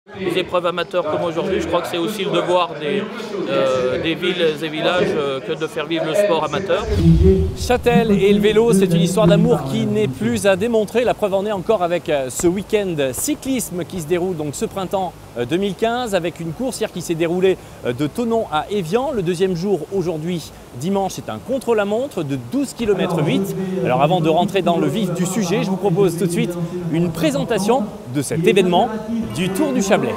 Les épreuves amateurs comme aujourd'hui, je crois que c'est aussi le devoir des villes et villages que de faire vivre le sport amateur. Châtel et le vélo, c'est une histoire d'amour qui n'est plus à démontrer. La preuve en est encore avec ce week-end cyclisme qui se déroule donc ce printemps 2015 avec une course hier qui s'est déroulée de Thonon à Évian. Le deuxième jour aujourd'hui, dimanche, c'est un contre-la-montre de 12 km 8. Alors avant de rentrer dans le vif du sujet, je vous propose tout de suite une présentation de cet événement du Tour du Chablais.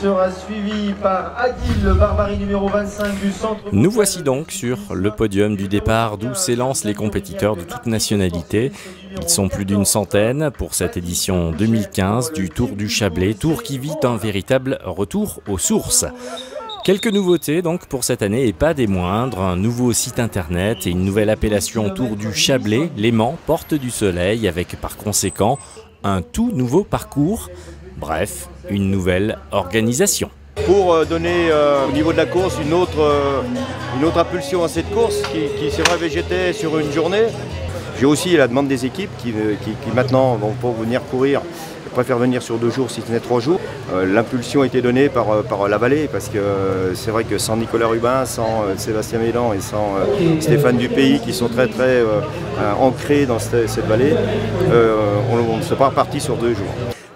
Sera suivi par Adil, le barbarie numéro 25 du centre. Nous voici donc sur le podium du départ d'où s'élancent les compétiteurs de toute nationalité. Ils sont plus d'une centaine pour cette édition 2015 du Tour du Chablais, tour qui vit un véritable retour aux sources. Quelques nouveautés donc pour cette année et pas des moindres, un nouveau site internet et une nouvelle appellation Tour du Chablais, Léman, Porte du Soleil, avec par conséquent un tout nouveau parcours. Bref, une nouvelle organisation. Pour donner au niveau de la course une autre impulsion à cette course qui c'est vrai végétait sur une journée. J'ai aussi la demande des équipes qui maintenant vont pour venir courir, préfèrent venir sur 2 jours si ce n'est 3 jours. L'impulsion a été donnée par la vallée parce que c'est vrai que sans Nicolas Rubin, sans Sébastien Mélan et sans Stéphane Dupays qui sont très ancrés dans cette vallée, on ne se pas reparti sur 2 jours.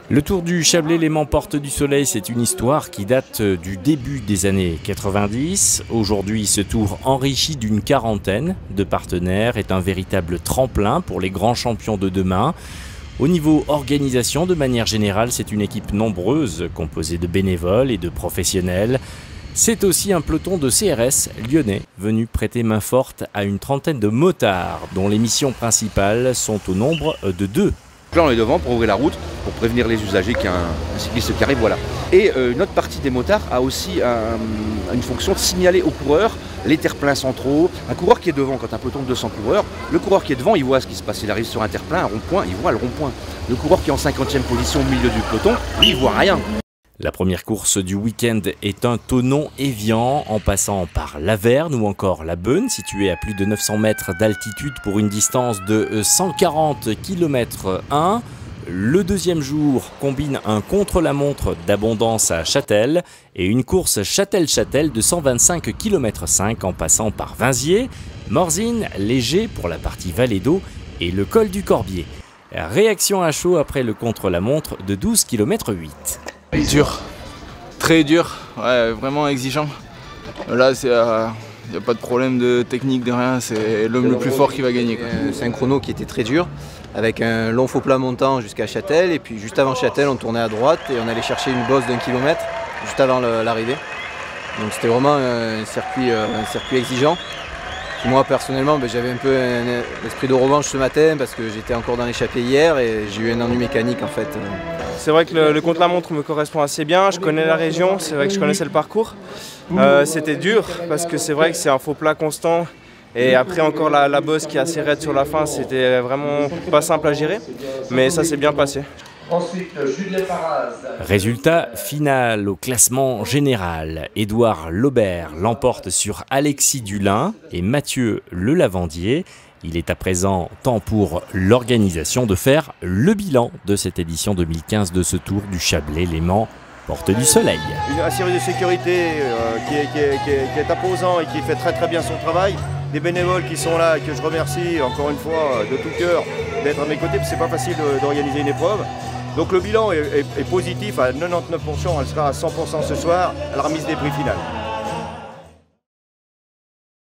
Le Tour du Chablais Léman Porte du Soleil, c'est une histoire qui date du début des années 90. Aujourd'hui, ce tour enrichi d'une quarantaine de partenaires est un véritable tremplin pour les grands champions de demain. Au niveau organisation, de manière générale, c'est une équipe nombreuse, composée de bénévoles et de professionnels. C'est aussi un peloton de CRS lyonnais venu prêter main forte à une trentaine de motards, dont les missions principales sont au nombre de 2. Là on est devant pour ouvrir la route, pour prévenir les usagers qu'il y a un cycliste qui arrive, voilà. Et une autre partie des motards a aussi une fonction de signaler aux coureurs les terre-pleins centraux. Un coureur qui est devant, quand un peloton de 200 coureurs, le coureur qui est devant, il voit ce qui se passe, il arrive sur un terre-plein, un rond-point, il voit le rond-point. Le coureur qui est en 50e position au milieu du peloton, lui il voit rien. La première course du week-end est un Thonon-Évian en passant par Laverne ou encore la Beune, située à plus de 900 mètres d'altitude pour une distance de 140 km/h. Le deuxième jour combine un contre-la-montre d'Abondance à Châtel et une course Châtel-Châtel de 125 km/h en passant par Vinziers, Morzine, Léger pour la partie vallée d'eau et le col du Corbier. Réaction à chaud après le contre-la-montre de 12 km 8. Dur, très dur, ouais, vraiment exigeant. Là, il n'y a pas de problème de technique, de rien, c'est l'homme le plus fort qui va gagner. C'est un chrono qui était très dur, avec un long faux plat montant jusqu'à Châtel, et puis juste avant Châtel, on tournait à droite et on allait chercher une bosse d'1 kilomètre juste avant l'arrivée. Donc c'était vraiment un circuit exigeant. Moi personnellement, j'avais un peu un esprit de revanche ce matin parce que j'étais encore dans l'échappée hier et j'ai eu un ennui mécanique en fait. C'est vrai que le contre-la-montre me correspond assez bien, je connais la région, c'est vrai que je connaissais le parcours. C'était dur parce que c'est vrai que c'est un faux plat constant et après encore la bosse qui est assez raide sur la fin, c'était vraiment pas simple à gérer, mais ça s'est bien passé. Ensuite, Julien Paraz. Résultat final au classement général. Édouard Laubert l'emporte sur Alexis Dulin et Mathieu Le Lavandier. Il est à présent temps pour l'organisation de faire le bilan de cette édition 2015 de ce Tour du Chablais Léman Porte du Soleil. Un service de sécurité qui est imposant et qui fait très bien son travail. Des bénévoles qui sont là et que je remercie encore une fois de tout cœur d'être à mes côtés, parce que c'est pas facile d'organiser une épreuve. Donc le bilan est positif à 99%, elle sera à 100% ce soir à la remise des prix finales.